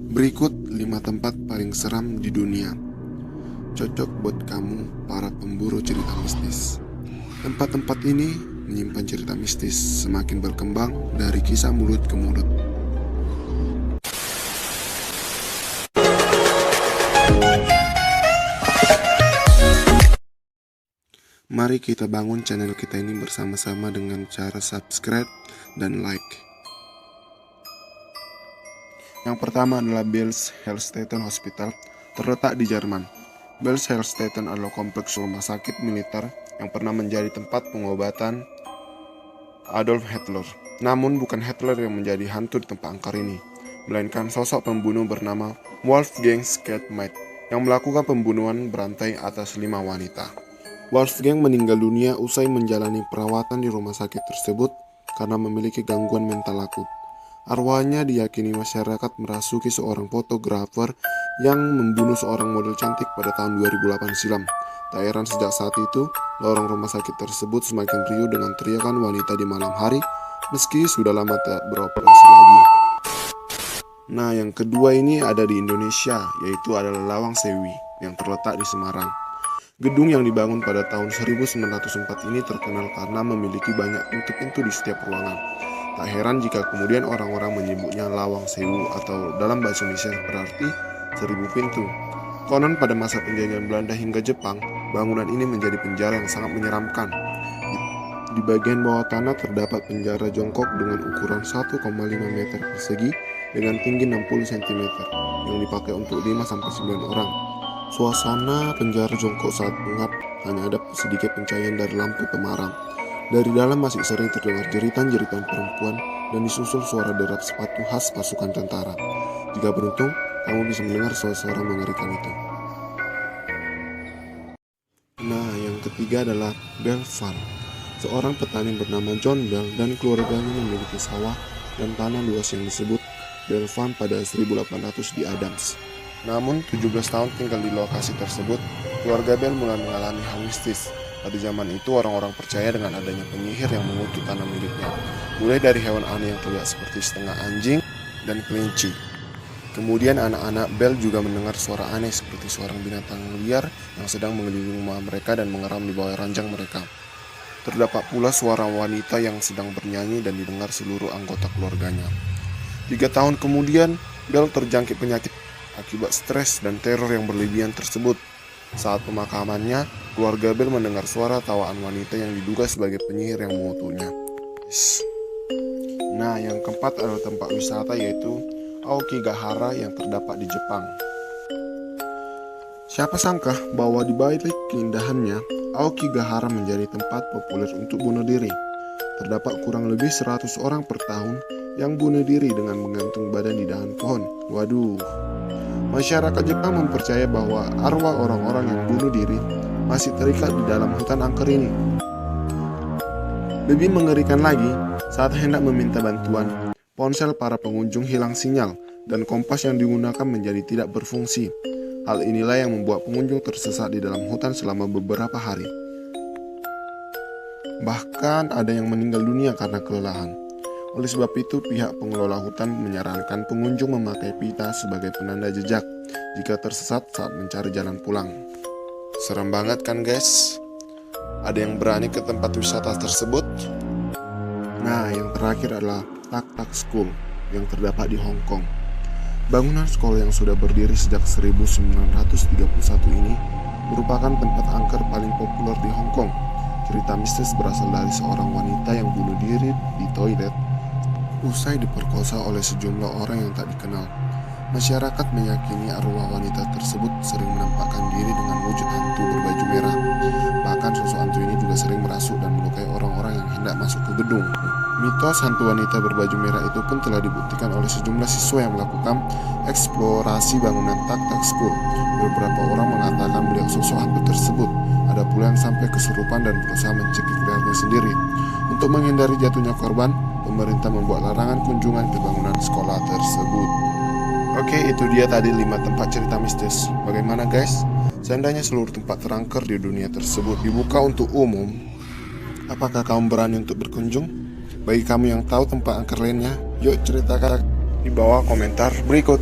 Berikut 5 tempat paling seram di dunia. Cocok buat kamu para pemburu cerita mistis. Tempat-tempat ini menyimpan cerita mistis semakin berkembang dari kisah mulut ke mulut. Mari kita bangun channel kita ini bersama-sama dengan cara subscribe dan like. Yang pertama adalah Bells-Heldstätten Hospital, terletak di Jerman. Bells-Heldstätten adalah kompleks rumah sakit militer yang pernah menjadi tempat pengobatan Adolf Hitler. Namun bukan Hitler yang menjadi hantu di tempat angker ini, melainkan sosok pembunuh bernama Wolfgang Schmidt yang melakukan pembunuhan berantai atas 5 wanita. Wolfgang meninggal dunia usai menjalani perawatan di rumah sakit tersebut karena memiliki gangguan mental akut. Arwahnya diyakini masyarakat merasuki seorang fotografer yang membunuh seorang model cantik pada tahun 2008 silam. Tak heran sejak saat itu, lorong rumah sakit tersebut semakin riuh dengan teriakan wanita di malam hari, meski sudah lama tak beroperasi lagi. Nah, yang kedua ini ada di Indonesia, yaitu adalah Lawang Sewu yang terletak di Semarang. Gedung yang dibangun pada tahun 1904 ini terkenal karena memiliki banyak pintu-pintu di setiap ruangan. Tak heran jika kemudian orang-orang menyebutnya Lawang Sewu atau dalam bahasa Indonesia berarti 1000 pintu. Konon pada masa penjajahan Belanda hingga Jepang, bangunan ini menjadi penjara yang sangat menyeramkan. Di bagian bawah tanah terdapat penjara jongkok dengan ukuran 1,5 meter persegi dengan tinggi 60 cm yang dipakai untuk 5-9 orang. Suasana penjara jongkok saat pengap hanya ada sedikit pencahayaan dari lampu pemarang. Dari dalam masih sering terdengar jeritan-jeritan perempuan dan disusul suara derap sepatu khas pasukan tentara. Jika beruntung, kamu bisa mendengar suara-suara mengerikan itu. Nah, yang ketiga adalah Bell Farm. Seorang petani bernama John Bell dan keluarganya memiliki sawah dan tanah luas yang disebut Bell Farm pada 1800 di Adams. Namun, 17 tahun tinggal di lokasi tersebut, keluarga Bell mulai mengalami hal mistis. Pada zaman itu, orang-orang percaya dengan adanya penyihir yang mengutuk tanah miliknya, mulai dari hewan aneh yang terlihat seperti setengah anjing dan kelinci. Kemudian anak-anak Bell juga mendengar suara aneh seperti suara binatang liar yang sedang mengelilingi rumah mereka dan mengeram di bawah ranjang mereka. Terdapat pula suara wanita yang sedang bernyanyi dan didengar seluruh anggota keluarganya. 3 tahun kemudian, Bell terjangkit penyakit akibat stres dan teror yang berlebihan tersebut. Saat pemakamannya, keluarga Bell mendengar suara tawaan wanita yang diduga sebagai penyihir yang mengutuknya. Nah, yang keempat adalah tempat wisata yaitu Aokigahara yang terdapat di Jepang. Siapa sangka bahwa di balik keindahannya, Aokigahara menjadi tempat populer untuk bunuh diri. Terdapat kurang lebih 100 orang per tahun yang bunuh diri dengan menggantung badan di dahan pohon. Waduh. Masyarakat Jepang mempercaya bahwa arwah orang-orang yang bunuh diri masih terikat di dalam hutan angker ini. Lebih mengerikan lagi, saat hendak meminta bantuan, ponsel para pengunjung hilang sinyal dan kompas yang digunakan menjadi tidak berfungsi. Hal inilah yang membuat pengunjung tersesat di dalam hutan selama beberapa hari. Bahkan ada yang meninggal dunia karena kelelahan. Oleh sebab itu, pihak pengelola hutan menyarankan pengunjung memakai pita sebagai penanda jejak jika tersesat saat mencari jalan pulang. Serem banget kan guys? Ada yang berani ke tempat wisata tersebut? Nah, yang terakhir adalah Tak Tak School yang terdapat di Hong Kong. Bangunan sekolah yang sudah berdiri sejak 1931 ini merupakan tempat angker paling populer di Hong Kong. Cerita mistis berasal dari seorang wanita yang bunuh diri di toilet usai diperkosa oleh sejumlah orang yang tak dikenal. Masyarakat meyakini arwah wanita tersebut sering menampakkan diri dengan wujud hantu berbaju merah. Bahkan sosok hantu ini juga sering merasuk dan melukai orang-orang yang hendak masuk ke gedung. Mitos hantu wanita berbaju merah itu pun telah dibuktikan oleh sejumlah siswa yang melakukan eksplorasi bangunan Tak Tak School. Beberapa orang mengatakan melihat sosok hantu tersebut. Ada pula yang sampai kesurupan dan berusaha mencekik lehernya sendiri. Untuk menghindari jatuhnya korban, pemerintah membuat larangan kunjungan ke bangunan sekolah tersebut. Oke, itu dia tadi 5 tempat cerita mistis. Bagaimana guys? Seandainya seluruh tempat terangker di dunia tersebut dibuka untuk umum, apakah kamu berani untuk berkunjung? Bagi kamu yang tahu tempat angker lainnya, yuk ceritakan di bawah komentar berikut.